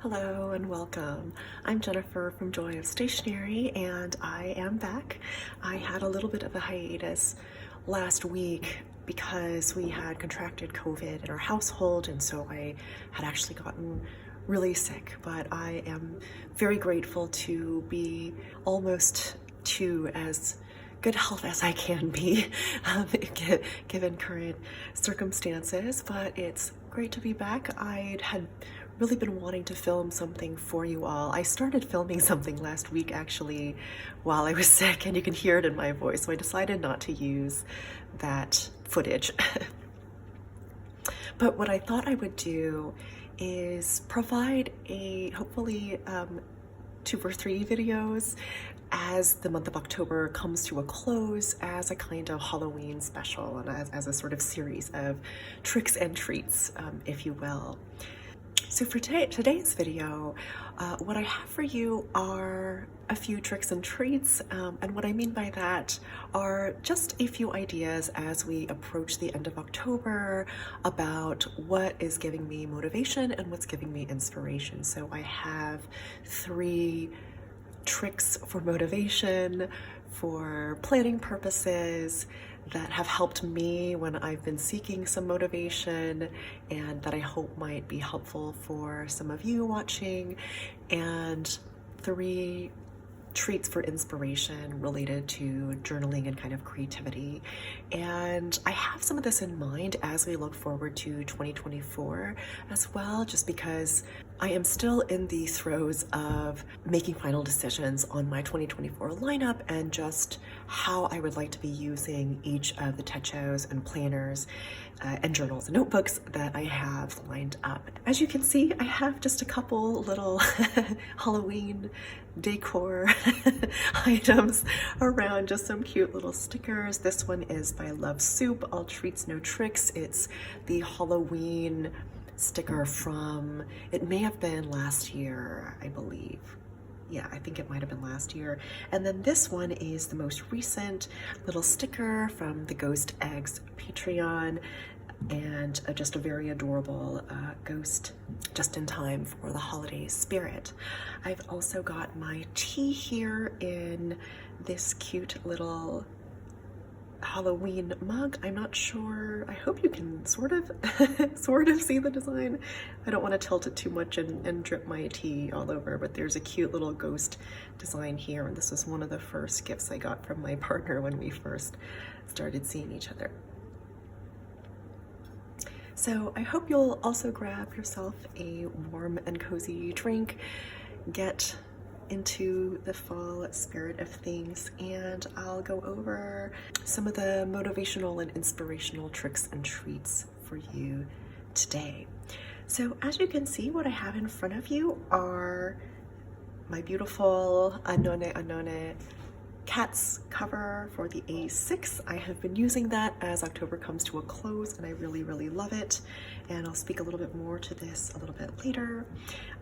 Hello and welcome. I'm Jennifer from Joy of Stationery and I am back. I had a little bit of a hiatus last week because we had contracted COVID in our household, and so I had actually gotten really sick, but I am very grateful to be almost to as good health as I can be given current circumstances. But it's great to be back. I had really been wanting to film something for you all. I started filming something last week actually while I was sick, and you can hear it in my voice, so I decided not to use that footage. But what I thought I would do is provide a hopefully 2 or 3 videos as the month of October comes to a close, as a kind of Halloween special and as a sort of series of tricks and treats, if you will. So for today's video, what I have for you are a few tricks and treats, and what I mean by that are just a few ideas as we approach the end of October about what is giving me motivation and what's giving me inspiration. So I have 3 tricks for motivation, for planning purposes, that have helped me when I've been seeking some motivation, and that I hope might be helpful for some of you watching, and 3 treats for inspiration related to journaling and kind of creativity. And I have some of this in mind as we look forward to 2024 as well, just because I am still in the throes of making final decisions on my 2024 lineup and just how I would like to be using each of the techos and planners and journals and notebooks that I have lined up. As you can see, I have just a couple little Halloween decor items around, just some cute little stickers. This one is by Love Soup, All Treats No Tricks. It's the Halloween sticker from, it may have been last year, I believe. Yeah, I think it might have been last year. And then this one is the most recent little sticker from the Ghost Eggs Patreon, and just a very adorable ghost just in time for the holiday spirit. I've also got my tea here in this cute little Halloween mug. I'm not sure, I hope you can sort of see the design. I don't want to tilt it too much and drip my tea all over, but there's a cute little ghost design here, and this was one of the first gifts I got from my partner when we first started seeing each other. So I hope you'll also grab yourself a warm and cozy drink, get into the fall spirit of things, and I'll go over some of the motivational and inspirational tricks and treats for you today. So as you can see, what I have in front of you are my beautiful Anone Cats cover for the A6. I have been using that as October comes to a close, and I really, really love it. And I'll speak a little bit more to this a little bit later.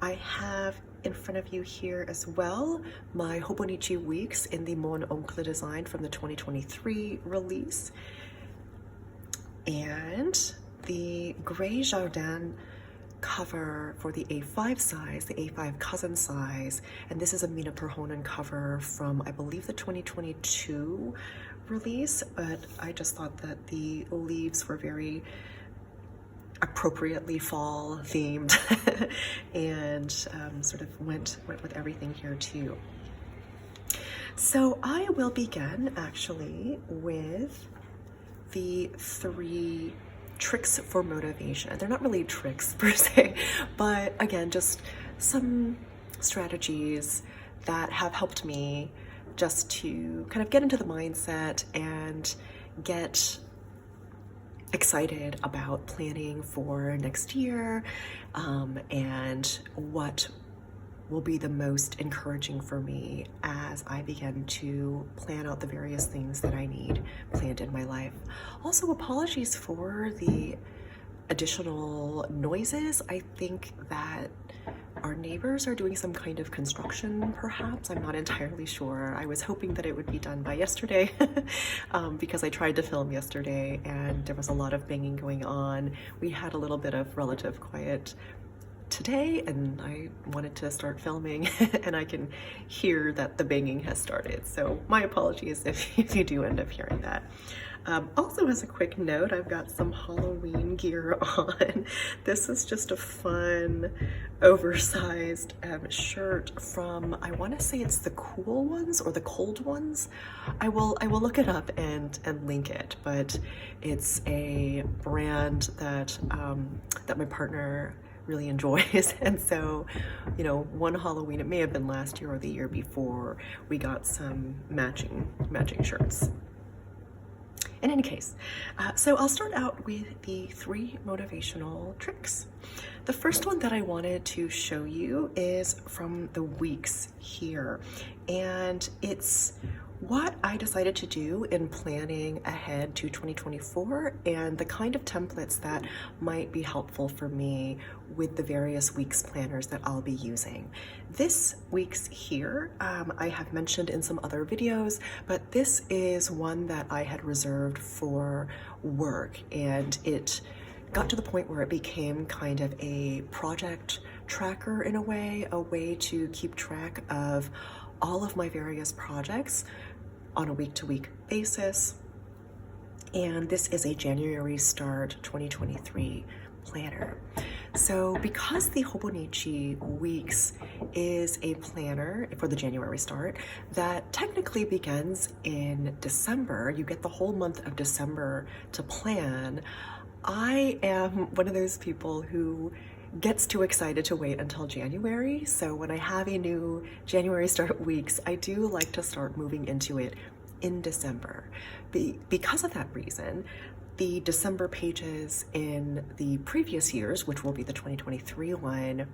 I have in front of you here as well my Hobonichi Weeks in the Mon Oncle design from the 2023 release, and the Grey Jardin cover for the A5 size, the A5 Cousin size, and this is a Mina Perhonen cover from, I believe, the 2022 release, but I just thought that the leaves were very appropriately fall themed and sort of went with everything here too. So I will begin actually with the 3 tricks for motivation. They're not really tricks per se, but again, just some strategies that have helped me just to kind of get into the mindset and get excited about planning for next year, and what will be the most encouraging for me as I begin to plan out the various things that I need planned in my life. Also, apologies for the additional noises. I think that our neighbors are doing some kind of construction, perhaps. I'm not entirely sure. I was hoping that it would be done by yesterday because I tried to film yesterday and there was a lot of banging going on. We had a little bit of relative quiet today, and I wanted to start filming and I can hear that the banging has started. So my apologies if you do end up hearing that. Also, as a quick note, I've got some Halloween gear on. This is just a fun, oversized shirt from, I want to say it's the Cool Ones or the Cold Ones. I will look it up and link it, but it's a brand that that my partner really enjoys. And so, you know, one Halloween, it may have been last year or the year before, we got some matching shirts. In any case, so I'll start out with the 3 motivational tricks. The first one that I wanted to show you is from the weeks here, and it's what I decided to do in planning ahead to 2024 and the kind of templates that might be helpful for me with the various weeks planners that I'll be using. This weeks here, I have mentioned in some other videos, but this is one that I had reserved for work, and it got to the point where it became kind of a project tracker in a way to keep track of all of my various projects on a week-to-week basis. And this is a January start 2023 planner. So because the Hobonichi Weeks is a planner for the January start that technically begins in December, you get the whole month of December to plan. I am one of those people who gets too excited to wait until January. So when I have a new January start weeks, I do like to start moving into it in December. Because of that reason, the December pages in the previous years, which will be the 2023 one,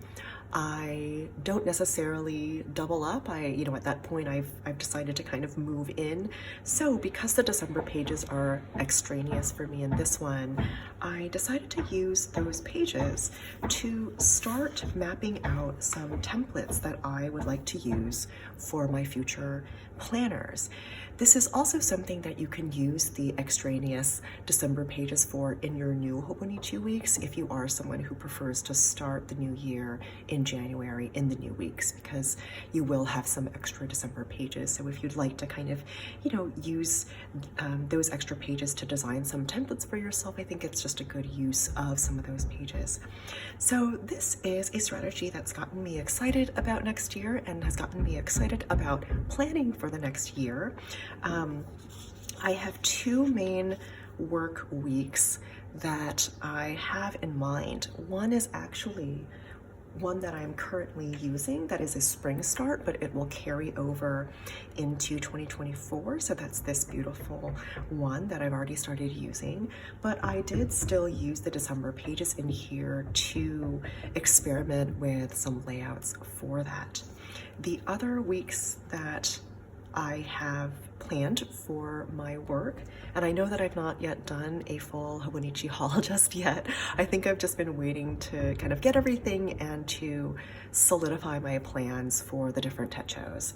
I don't necessarily double up. At that point, I've decided to kind of move in. So because the December pages are extraneous for me in this one, I decided to use those pages to start mapping out some templates that I would like to use for my future planners. This is also something that you can use the extraneous December pages for in your new Hobonichi Weeks if you are someone who prefers to start the new year in January in the new weeks, because you will have some extra December pages. So if you'd like to kind of, use those extra pages to design some templates for yourself, I think it's just a good use of some of those pages. So this is a strategy that's gotten me excited about next year and has gotten me excited about planning for the next year. I have 2 main work weeks that I have in mind. One is actually one that I'm currently using that is a spring start, but it will carry over into 2024. So that's this beautiful one that I've already started using. But I did still use the December pages in here to experiment with some layouts for that. The other weeks that I have planned for my work, and I know that I've not yet done a full Hobonichi haul just yet. I think I've just been waiting to kind of get everything and to solidify my plans for the different techos.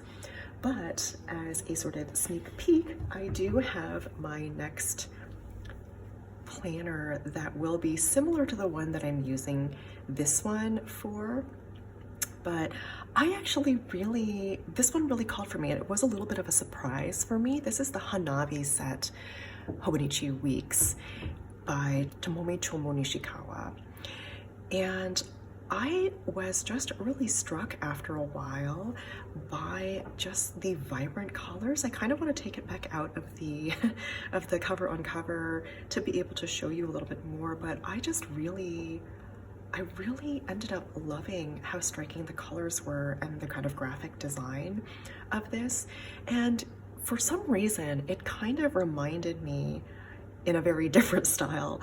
But as a sort of sneak peek, I do have my next planner that will be similar to the one that I'm using this one for. But I actually this one really called for me, and it was a little bit of a surprise for me. This is the Hanabi set Hobonichi Weeks by Tomomi Chomo Nishikawa. And I was just really struck after a while by just the vibrant colors. I kind of want to take it back out of the cover on cover to be able to show you a little bit more, but I really ended up loving how striking the colors were and the kind of graphic design of this. And for some reason, it kind of reminded me, in a very different style,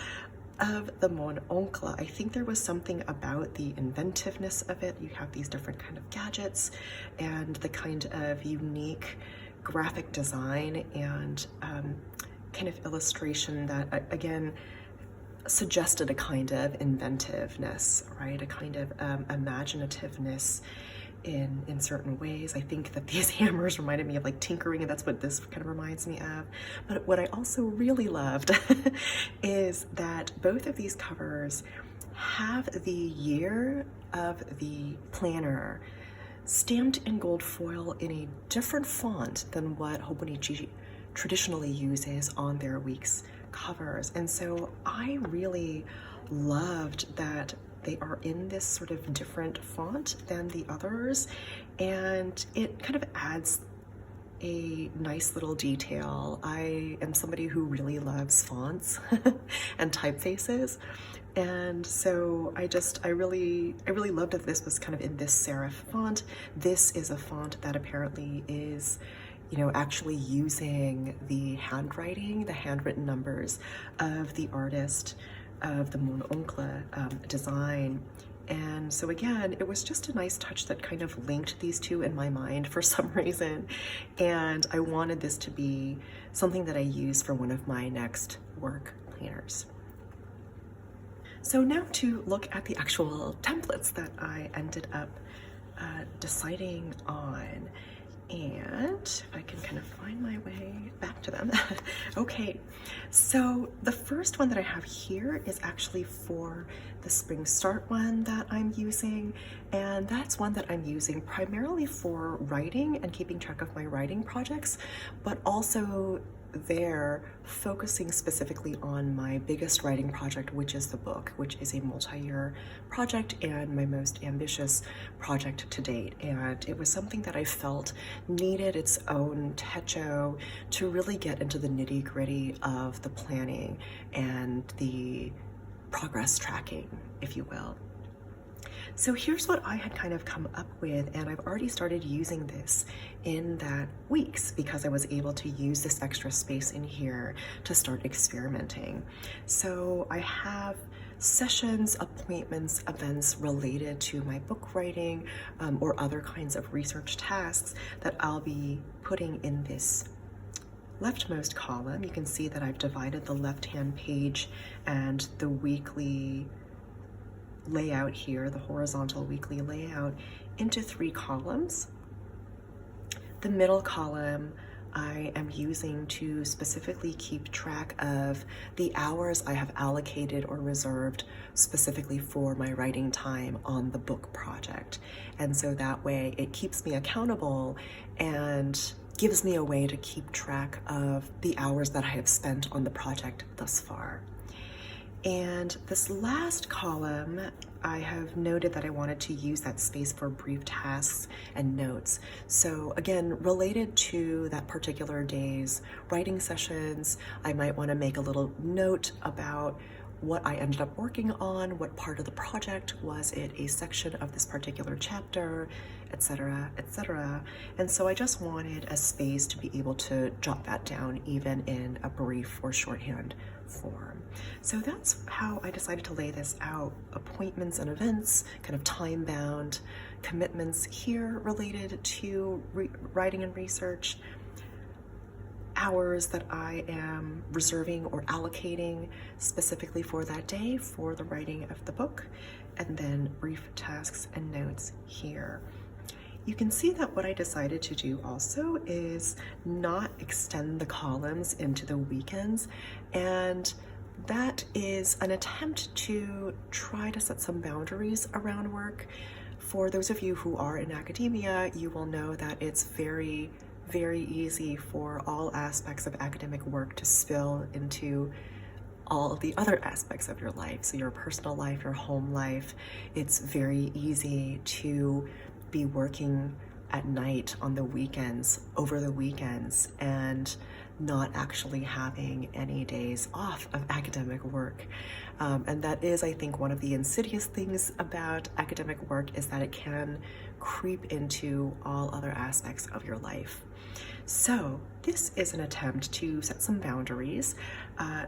of the Mon Oncle. I think there was something about the inventiveness of it. You have these different kind of gadgets and the kind of unique graphic design and kind of illustration that, again, suggested a kind of inventiveness, right? A kind of imaginativeness in certain ways. I think that these hammers reminded me of like tinkering, and that's what this kind of reminds me of. But what I also really loved is that both of these covers have the year of the planner stamped in gold foil in a different font than what Hobonichi traditionally uses on their week's covers. And so I really loved that they are in this sort of different font than the others, and it kind of adds a nice little detail. I am somebody who really loves fonts and typefaces, and so I really loved that this was kind of in this serif font. This is a font that apparently is, you know, actually using the handwriting, the handwritten numbers of the artist of the Mon Oncle design. And so again, it was just a nice touch that kind of linked these two in my mind for some reason. And I wanted this to be something that I use for one of my next work planners. So now to look at the actual templates that I ended up deciding on. And if I can kind of find my way back to them. Okay, so the first one that I have here is actually for the Spring Start one that I'm using, and that's one that I'm using primarily for writing and keeping track of my writing projects, but also there focusing specifically on my biggest writing project, which is the book, which is a multi-year project and my most ambitious project to date. And it was something that I felt needed its own techo to really get into the nitty-gritty of the planning and the progress tracking, if you will. So here's what I had kind of come up with, and I've already started using this in that weeks because I was able to use this extra space in here to start experimenting. So I have sessions, appointments, events related to my book writing or other kinds of research tasks that I'll be putting in this leftmost column. You can see that I've divided the left-hand page and the weekly layout here, the horizontal weekly layout, into 3 columns. The middle column I am using to specifically keep track of the hours I have allocated or reserved specifically for my writing time on the book project. And so that way it keeps me accountable and gives me a way to keep track of the hours that I have spent on the project thus far. And this last column, I have noted that I wanted to use that space for brief tasks and notes. So again, related to that particular day's writing sessions, I might want to make a little note about what I ended up working on, what part of the project, was it a section of this particular chapter, etc., etc. And so I just wanted a space to be able to jot that down even in a brief or shorthand form. So that's how I decided to lay this out. Appointments and events, kind of time-bound commitments here related to writing and research, hours that I am reserving or allocating specifically for that day for the writing of the book, and then brief tasks and notes here. You can see that what I decided to do also is not extend the columns into the weekends, and that is an attempt to try to set some boundaries around work. For those of you who are in academia, you will know that it's very easy for all aspects of academic work to spill into all of the other aspects of your life. So your personal life, your home life, it's very easy to be working at night on the weekends, over the weekends, and not actually having any days off of academic work. And that is, I think, one of the insidious things about academic work, is that it can creep into all other aspects of your life. So this is an attempt to set some boundaries,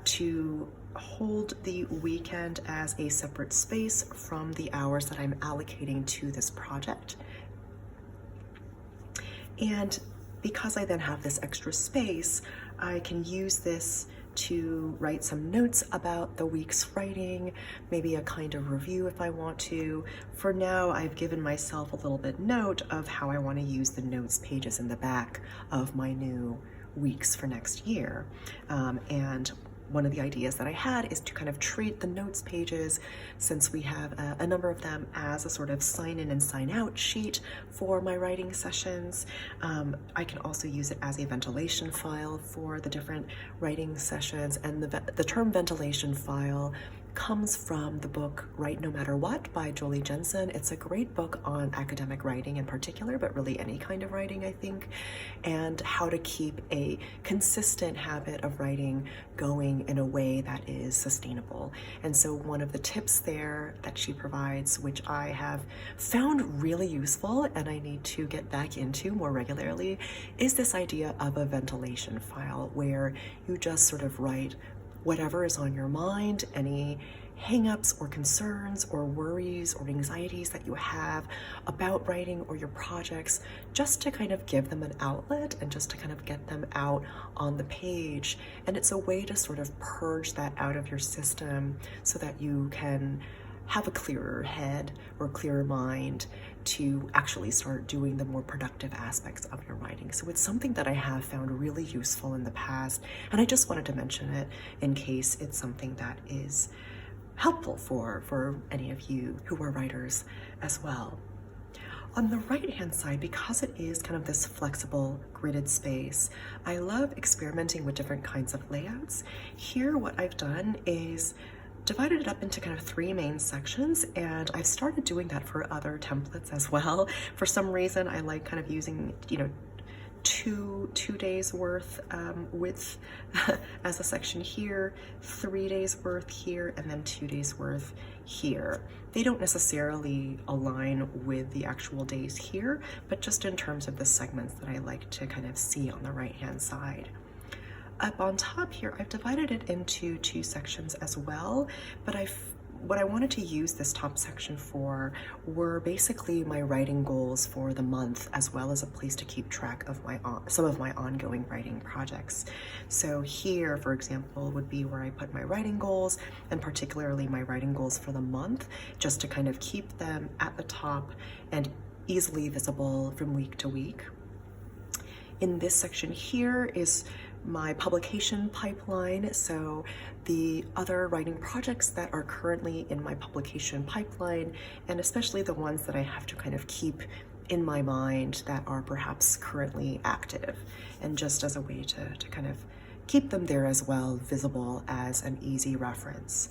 to hold the weekend as a separate space from the hours that I'm allocating to this project. And because I then have this extra space, I can use this to write some notes about the week's writing, maybe a kind of review if I want to. For now, I've given myself a little bit note of how I want to use the notes pages in the back of my new weeks for next year. And one of the ideas that I had is to kind of treat the notes pages, since we have a number of them, as a sort of sign in and sign out sheet for my writing sessions. I can also use it as a ventilation file for the different writing sessions, and the term ventilation file comes from the book Write No Matter What by Jolie Jensen. It's a great book on academic writing in particular, but really any kind of writing, I think, and how to keep a consistent habit of writing going in a way that is sustainable. And so one of the tips there that she provides, which I have found really useful and I need to get back into more regularly, is this idea of a ventilation file, where you just sort of write whatever is on your mind, any hangups or concerns or worries or anxieties that you have about writing or your projects, just to kind of give them an outlet and just to kind of get them out on the page. And it's a way to sort of purge that out of your system so that you can have a clearer head or clearer mind to actually start doing the more productive aspects of your writing. So it's something that I have found really useful in the past, and I just wanted to mention it in case it's something that is helpful for any of you who are writers as well. On the right-hand side, because it is kind of this flexible gridded space, I love experimenting with different kinds of layouts. Here, what I've done is divided it up into kind of 3 main sections, and I've started doing that for other templates as well. For some reason, I like kind of using, two days worth width as a section here, 3 days worth here, and then 2 days worth here. They don't necessarily align with the actual days here, but just in terms of the segments that I like to kind of see on the right-hand side. Up on top here, I've divided it into 2 sections as well, but what I wanted to use this top section for were basically my writing goals for the month, as well as a place to keep track of some of my ongoing writing projects. So here, for example, would be where I put my writing goals, and particularly my writing goals for the month, just to kind of keep them at the top and easily visible from week to week. In this section here is my publication pipeline, so the other writing projects that are currently in my publication pipeline, and especially the ones that I have to kind of keep in my mind that are perhaps currently active, and just as a way to kind of keep them there as well, visible as an easy reference.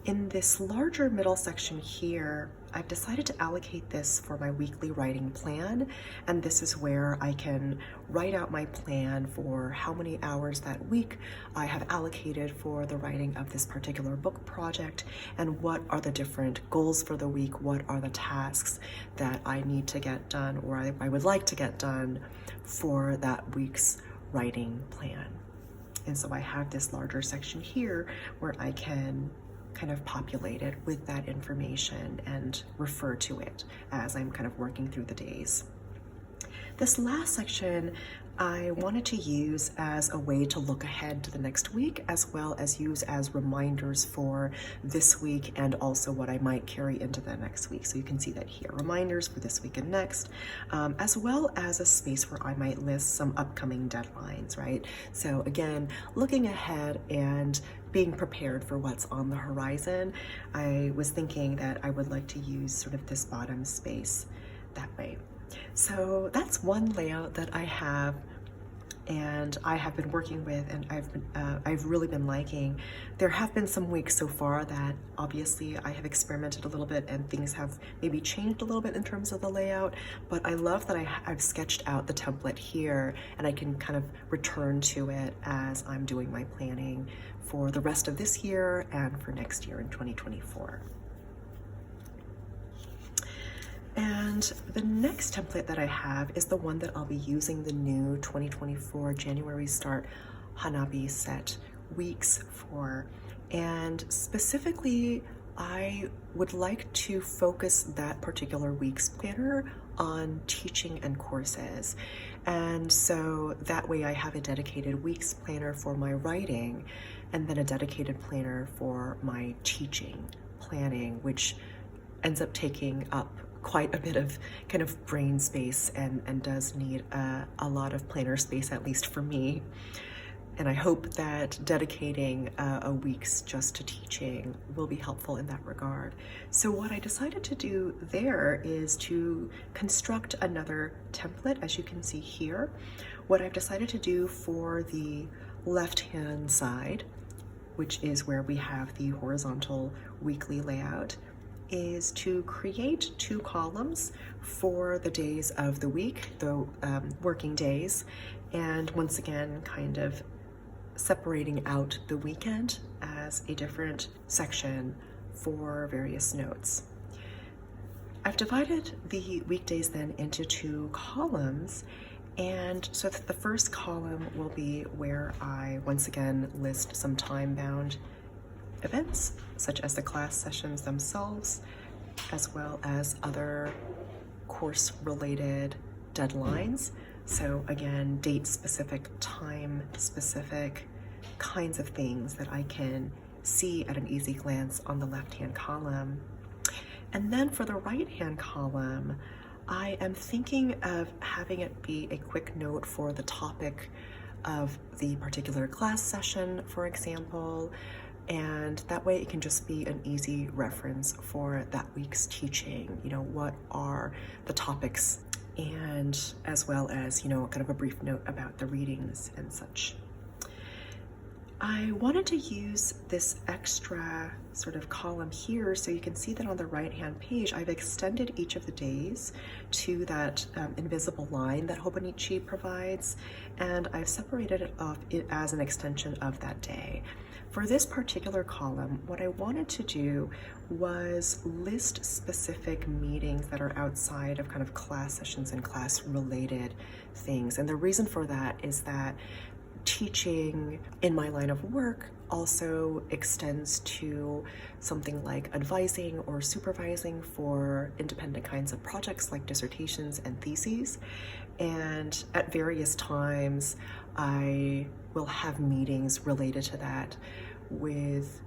In this larger middle section here, I've decided to allocate this for my weekly writing plan, and this is where I can write out my plan for how many hours that week I have allocated for the writing of this particular book project, and what are the different goals for the week, what are the tasks that I need to get done, or I would like to get done for that week's writing plan. And so I have this larger section here where I can kind of populate it with that information and refer to it as I'm kind of working through the days. This last section I wanted to use as a way to look ahead to the next week, as well as use as reminders for this week and also what I might carry into the next week. So you can see that here, reminders for this week and next, as well as a space where I might list some upcoming deadlines, right? So again, looking ahead and being prepared for what's on the horizon, I was thinking that I would like to use sort of this bottom space that way. So that's one layout that I have and I have been working with, and I've really been liking. There have been some weeks so far that obviously I have experimented a little bit and things have maybe changed a little bit in terms of the layout, but I love that I've sketched out the template here and I can kind of return to it as I'm doing my planning for the rest of this year and for next year in 2024. And the next template that I have is the one that I'll be using the new 2024 January start Hanabi set weeks for. And specifically, I would like to focus that particular week's planner on teaching and courses. And so that way I have a dedicated week's planner for my writing and then a dedicated planner for my teaching planning, which ends up taking up quite a bit of kind of brain space and does need a lot of planner space, at least for me. And I hope that dedicating a weeks just to teaching will be helpful in that regard. So what I decided to do there is to construct another template, as you can see here. What I've decided to do for the left-hand side, which is where we have the horizontal weekly layout, is to create 2 columns for the days of the week, the working days, and once again, kind of separating out the weekend as a different section for various notes. I've divided the weekdays then into 2 columns, and so that the first column will be where I once again list some time-bound events, such as the class sessions themselves, as well as other course-related deadlines. So again, date-specific, time-specific kinds of things that I can see at an easy glance on the left-hand column. And then for the right-hand column, I am thinking of having it be a quick note for the topic of the particular class session, for example, and that way it can just be an easy reference for that week's teaching. You know, what are the topics, and as well as, you know, kind of a brief note about the readings and such. I wanted to use this extra sort of column here so you can see that on the right-hand page, I've extended each of the days to that invisible line that Hobonichi provides, and I've separated it off as an extension of that day. For this particular column, what I wanted to do was list specific meetings that are outside of kind of class sessions and class-related things. And the reason for that is that teaching in my line of work also extends to something like advising or supervising for independent kinds of projects like dissertations and theses. And at various times, I will have meetings related to that with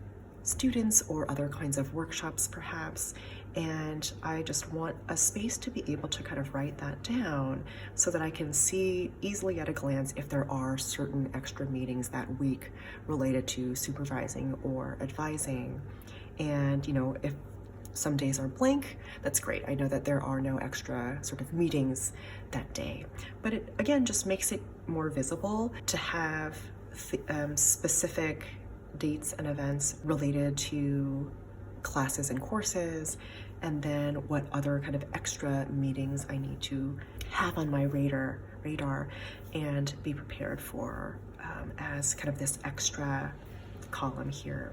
students or other kinds of workshops perhaps, and I just want a space to be able to kind of write that down so that I can see easily at a glance if there are certain extra meetings that week related to supervising or advising. And you know, if some days are blank, that's great. I know that there are no extra sort of meetings that day, but it again just makes it more visible to have specific dates and events related to classes and courses, and then what other kind of extra meetings I need to have on my radar and be prepared for as kind of this extra column here.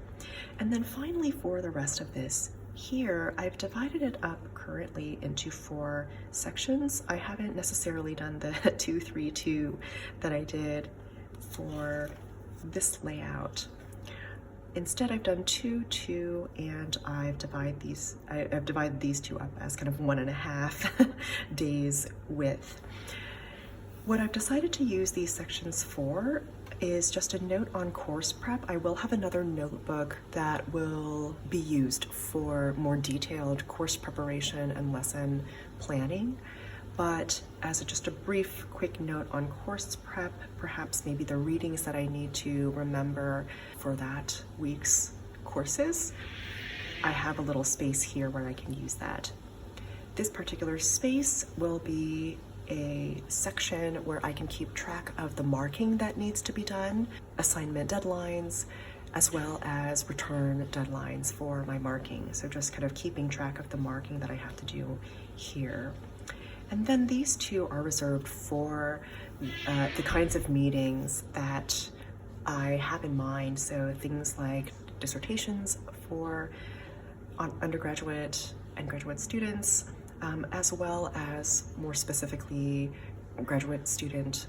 And then finally, for the rest of this here, I've divided it up currently into 4 sections. I haven't necessarily done the 2-3-2 that I did for this layout. Instead, I've done 2-2, and I've divided these 2 up as kind of 1.5 days width. What I've decided to use these sections for is just a note on course prep. I will have another notebook that will be used for more detailed course preparation and lesson planning. But as just a brief, quick note on course prep, perhaps maybe the readings that I need to remember for that week's courses, I have a little space here where I can use that. This particular space will be a section where I can keep track of the marking that needs to be done, assignment deadlines, as well as return deadlines for my marking. So just kind of keeping track of the marking that I have to do here. And then these 2 are reserved for the kinds of meetings that I have in mind. So things like dissertations for undergraduate and graduate students, as well as more specifically graduate student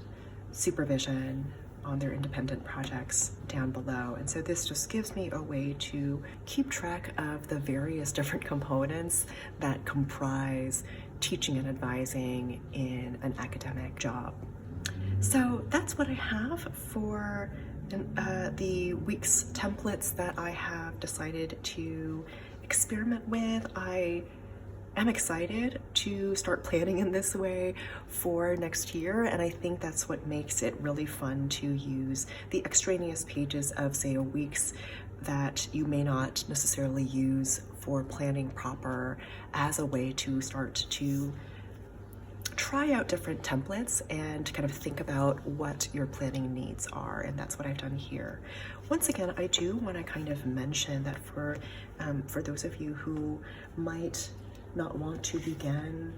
supervision on their independent projects down below. And so this just gives me a way to keep track of the various different components that comprise teaching and advising in an academic job. So that's what I have for the week's templates that I have decided to experiment with. I am excited to start planning in this way for next year, and I think that's what makes it really fun to use the extraneous pages of, say, a week's that you may not necessarily use for planning proper as a way to start to try out different templates and kind of think about what your planning needs are, and that's what I've done here. Once again, I do want to kind of mention that for those of you who might not want to begin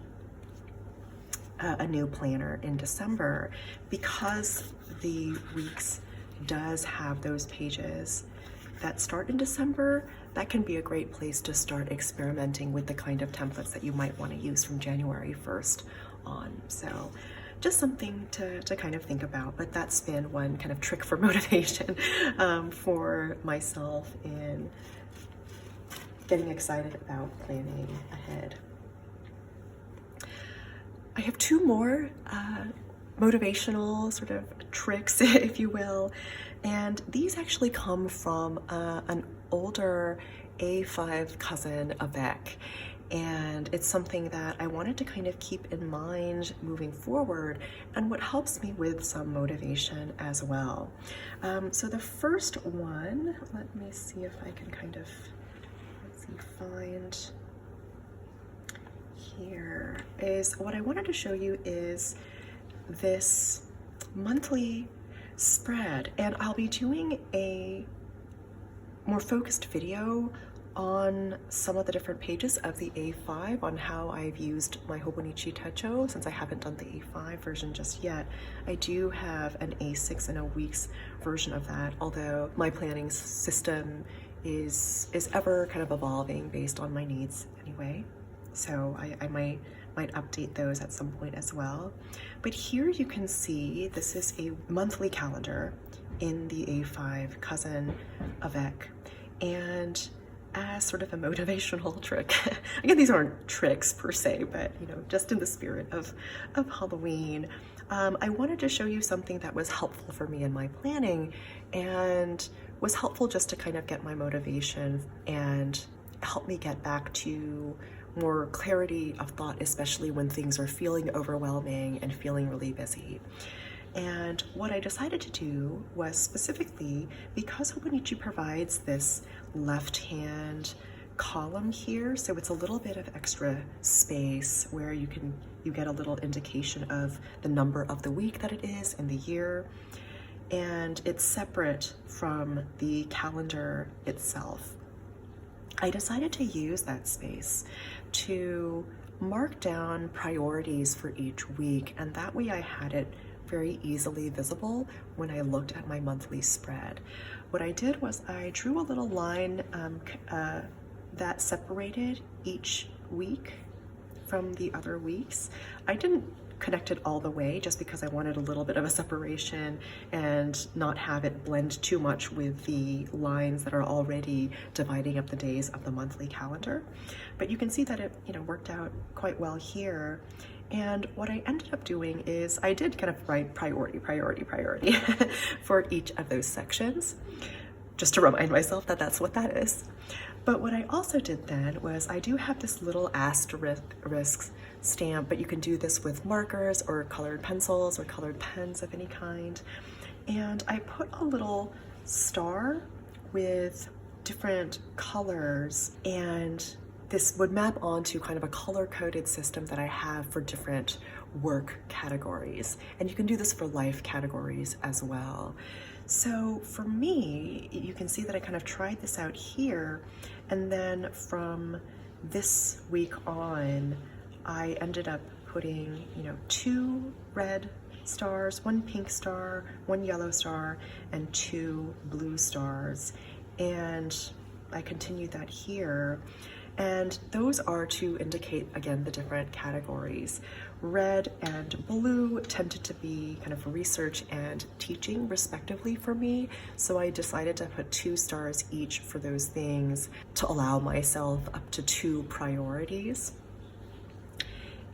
a new planner in December, because the weeks does have those pages that start in December, that can be a great place to start experimenting with the kind of templates that you might want to use from January 1st on. So just something to kind of think about, but that's been one kind of trick for motivation for myself in getting excited about planning ahead. I have two more motivational sort of tricks, if you will, and these actually come from an older A5 cousin, Avec, and it's something that I wanted to kind of keep in mind moving forward, and what helps me with some motivation as well. So the first one, let me see if I can kind of, find here, is what I wanted to show you is this monthly spread, and I'll be doing a more focused video on some of the different pages of the A5 on how I've used my Hobonichi Techo, since I haven't done the A5 version just yet. I do have an A6 and a weeks version of that, although my planning system is ever kind of evolving based on my needs anyway. So I might update those at some point as well. But here you can see this is a monthly calendar in the A5 Cousin Avec, and as sort of a motivational trick, again, these aren't tricks per se, but you know, just in the spirit of Halloween, I wanted to show you something that was helpful for me in my planning and was helpful just to kind of get my motivation and help me get back to more clarity of thought, especially when things are feeling overwhelming and feeling really busy. And what I decided to do was, specifically because Hobonichi provides this left-hand column here, so it's a little bit of extra space where you get a little indication of the number of the week that it is in the year, and it's separate from the calendar itself. I decided to use that space to mark down priorities for each week, and that way I had it very easily visible when I looked at my monthly spread. What I did was I drew a little line that separated each week from the other weeks. I didn't connect it all the way just because I wanted a little bit of a separation and not have it blend too much with the lines that are already dividing up the days of the monthly calendar. But you can see that it, worked out quite well here. And what I ended up doing is I did kind of write priority for each of those sections, just to remind myself that that's what that is. But what I also did then was I do have this little asterisk stamp, but you can do this with markers or colored pencils or colored pens of any kind. And I put a little star with different colors, and this would map onto kind of a color-coded system that I have for different work categories. And you can do this for life categories as well. So for me, you can see that I kind of tried this out here, and then from this week on, I ended up putting, 2 red stars, 1 pink star, 1 yellow star, and 2 blue stars. And I continued that here. And those are to indicate, again, the different categories. Red and blue tended to be kind of research and teaching, respectively, for me. So I decided to put 2 stars each for those things to allow myself up to 2 priorities.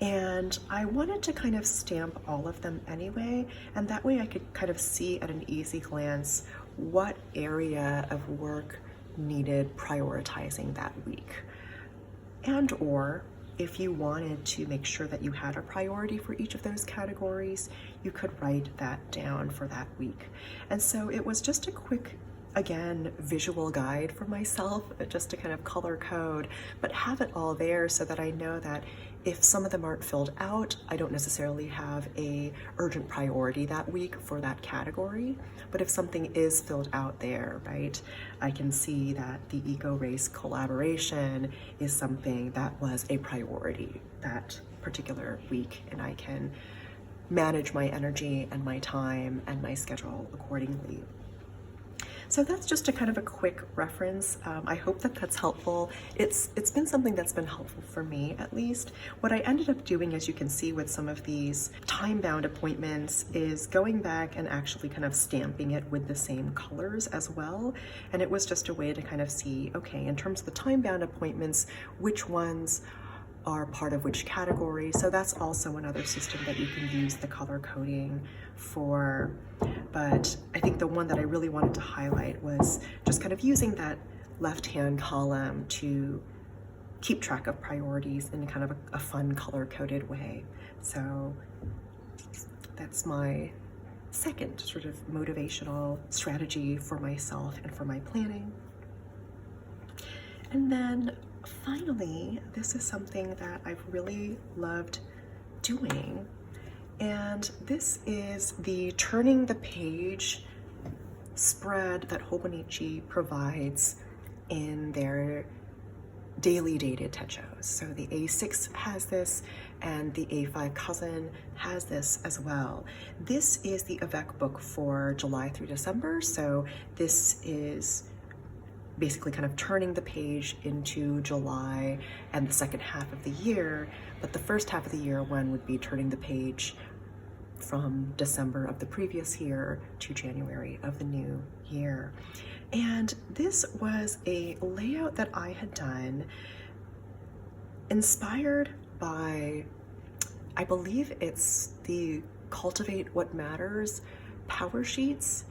And I wanted to kind of stamp all of them anyway, and that way I could kind of see at an easy glance what area of work needed prioritizing that week. And or if you wanted to make sure that you had a priority for each of those categories, you could write that down for that week. And so it was just a quick, again, visual guide for myself, just to kind of color code, but have it all there so that I know that if some of them aren't filled out, I don't necessarily have a urgent priority that week for that category. But if something is filled out there, right, I can see that the eco race collaboration is something that was a priority that particular week, and I can manage my energy and my time and my schedule accordingly. So that's just a kind of a quick reference. I hope that that's helpful. It's been something that's been helpful for me, at least. What I ended up doing, as you can see with some of these time-bound appointments, is going back and actually kind of stamping it with the same colors as well. And it was just a way to kind of see, okay, in terms of the time-bound appointments, which ones are part of which category. So that's also another system that you can use the color coding for. But I think the one that I really wanted to highlight was just kind of using that left-hand column to keep track of priorities in kind of a fun color-coded way. So that's my second sort of motivational strategy for myself and for my planning. And then finally, this is something that I've really loved doing, and this is the turning the page spread that Hobonichi provides in their daily dated techos. So the A6 has this, and the A5 Cousin has this as well. This is the Avec book for July through December, so this is basically kind of turning the page into July and the second half of the year, but the first half of the year one would be turning the page from December of the previous year to January of the new year. And this was a layout that I had done inspired by, I believe it's the Cultivate What Matters power sheets,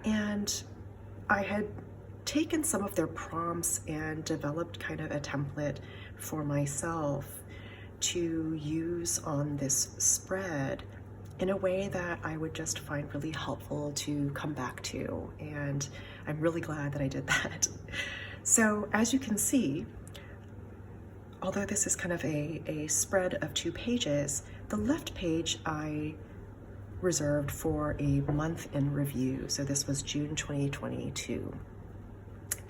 and I had taken some of their prompts and developed kind of a template for myself to use on this spread in a way that I would just find really helpful to come back to. And I'm really glad that I did that. So as you can see, although this is kind of a spread of 2 pages, the left page I reserved for a month in review. So this was June 2022.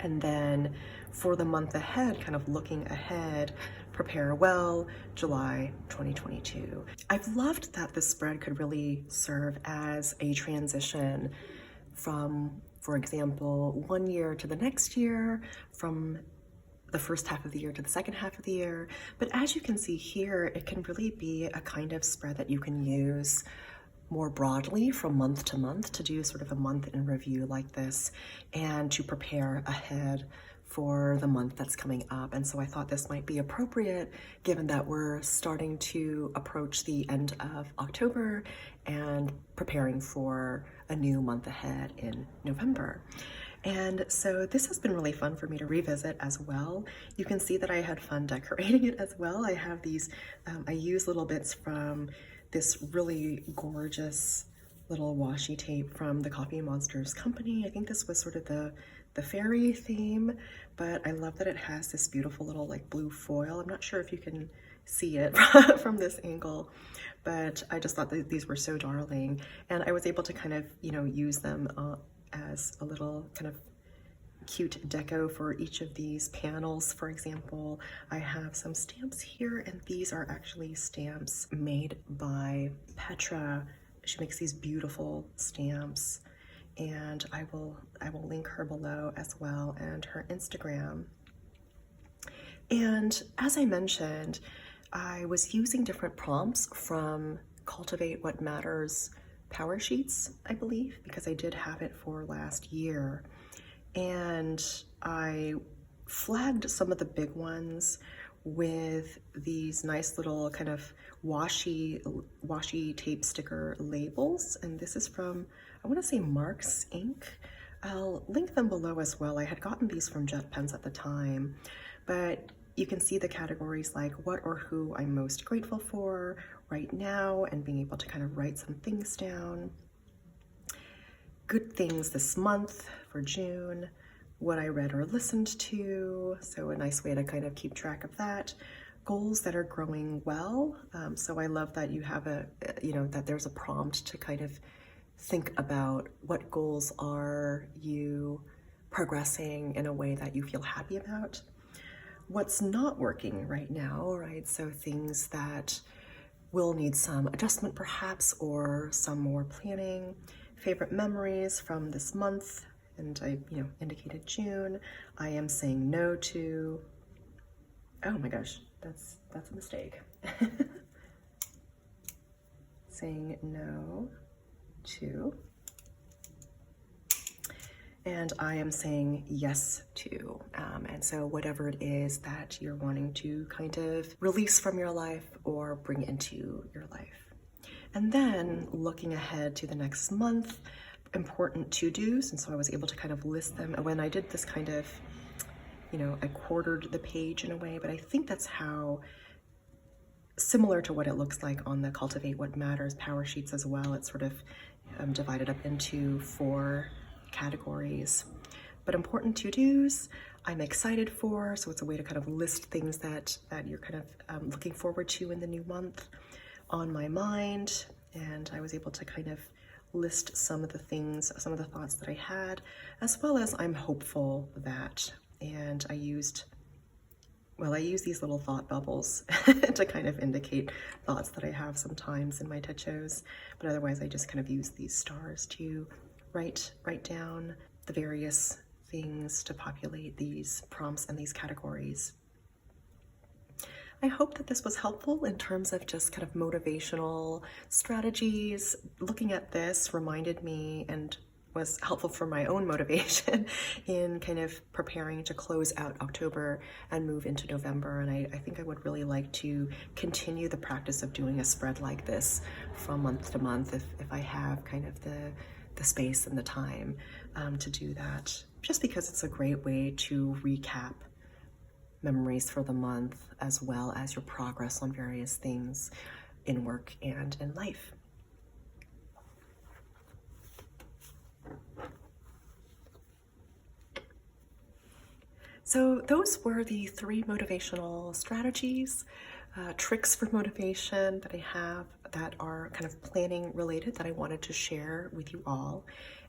And then for the month ahead, kind of looking ahead, prepare well, July 2022. I've loved that this spread could really serve as a transition from, for example, one year to the next year, from the first half of the year to the second half of the year. But as you can see here, it can really be a kind of spread that you can use more broadly from month to month, to do sort of a month in review like this and to prepare ahead for the month that's coming up. And so I thought this might be appropriate given that we're starting to approach the end of October and preparing for a new month ahead in November. And so this has been really fun for me to revisit as well. You can see that I had fun decorating it as well. I have these, I use little bits from this really gorgeous little washi tape from the Coffee Monsters company. I think this was sort of the fairy theme, but I love that it has this beautiful little like blue foil. I'm not sure if you can see it from this angle, but I just thought that these were so darling. And I was able to kind of, you know, use them as a little kind of cute deco for each of these panels. For example, I have some stamps here, and these are actually stamps made by Petra. She makes these beautiful stamps, and I will link her below as well, and her Instagram. And as I mentioned, I was using different prompts from Cultivate What Matters power sheets, I believe, because I did have it for last year. And I flagged some of the big ones with these nice little kind of washi tape sticker labels. And this is from, I want to say, Mark's Ink. I'll link them below as well. I had gotten these from Jet Pens at the time, but you can see the categories like what or who I'm most grateful for right now, and being able to kind of write some things down. Good things this month for June, what I read or listened to, so a nice way to kind of keep track of that. Goals that are growing well, so I love that you have that there's a prompt to kind of think about what goals are you progressing in a way that you feel happy about. What's not working right now, right? So things that will need some adjustment perhaps, or some more planning. Favorite memories from this month, and I indicated June. I am saying no to, oh my gosh, that's a mistake. Saying no to, and I am saying yes to. And so whatever it is that you're wanting to kind of release from your life or bring into your life. And then looking ahead to the next month, important to-dos. And so I was able to kind of list them. When I did this kind of, I quartered the page in a way, but I think that's how, similar to what it looks like on the Cultivate What Matters power sheets as well. It's sort of divided up into 4 categories. But important to-dos, I'm excited for, so it's a way to kind of list things that you're kind of looking forward to in the new month. On my mind, and I was able to kind of list some of the things, some of the thoughts that I had, as well as I'm hopeful that, and I use these little thought bubbles to kind of indicate thoughts that I have sometimes in my techos, but otherwise I just kind of use these stars to write down the various things to populate these prompts and these categories. I hope that this was helpful in terms of just kind of motivational strategies. Looking at this reminded me and was helpful for my own motivation in kind of preparing to close out October and move into November. And I think I would really like to continue the practice of doing a spread like this from month to month if I have kind of the space and the time to do that, just because it's a great way to recap memories for the month, as well as your progress on various things in work and in life. So those were the 3 motivational strategies, tricks for motivation that I have that are kind of planning related that I wanted to share with you all.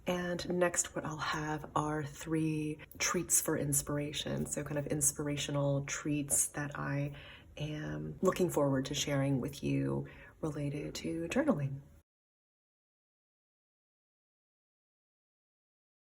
And next, what I'll have are 3 treats for inspiration. So kind of inspirational treats that I am looking forward to sharing with you related to journaling.